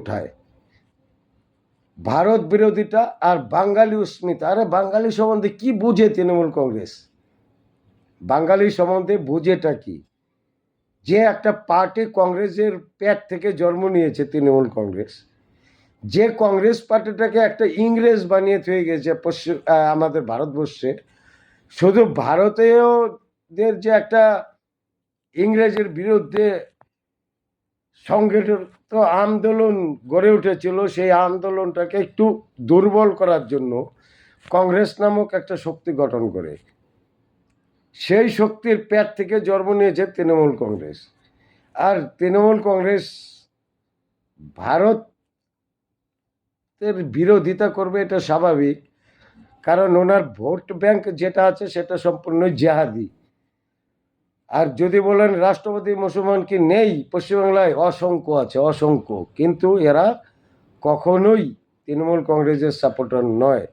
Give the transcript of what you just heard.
উঠায় ভারত বিরোধিতা আর বাঙালি উস্মিতা। আরে বাঙালি সম্বন্ধে কি বুঝে তৃণমূল কংগ্রেস? বাঙালি সম্বন্ধে বুঝেটা কি? যে একটা পার্টি কংগ্রেসের পেট থেকে জন্ম নিয়েছে তৃণমূল কংগ্রেস, যে কংগ্রেস পার্টিটাকে একটা ইংরেজ বানিয়ে থয়ে গেছে আমাদের ভারতবর্ষে, শুধু ভারতীয়দের যে একটা ইংরেজের বিরুদ্ধে সংগঠিত আন্দোলন গড়ে উঠেছিল, সেই আন্দোলনটাকে একটু দুর্বল করার জন্য কংগ্রেস নামক একটা শক্তি গঠন করে। সেই শক্তির পেট থেকে জন্ম নিয়েছে তৃণমূল কংগ্রেস। আর তৃণমূল কংগ্রেস ভারতের বিরোধিতা করবে, এটা স্বাভাবিক, কারণ ওনার ভোট ব্যাংক যেটা আছে সেটা সম্পূর্ণ জেহাদি। আর যদি বলেন রাষ্ট্রপতি মুসলমান কি নেই পশ্চিমবাংলায়, অসংখ্য আছে, অসংখ্য, কিন্তু এরা কখনোই তৃণমূল কংগ্রেসের সাপোর্টার নয়।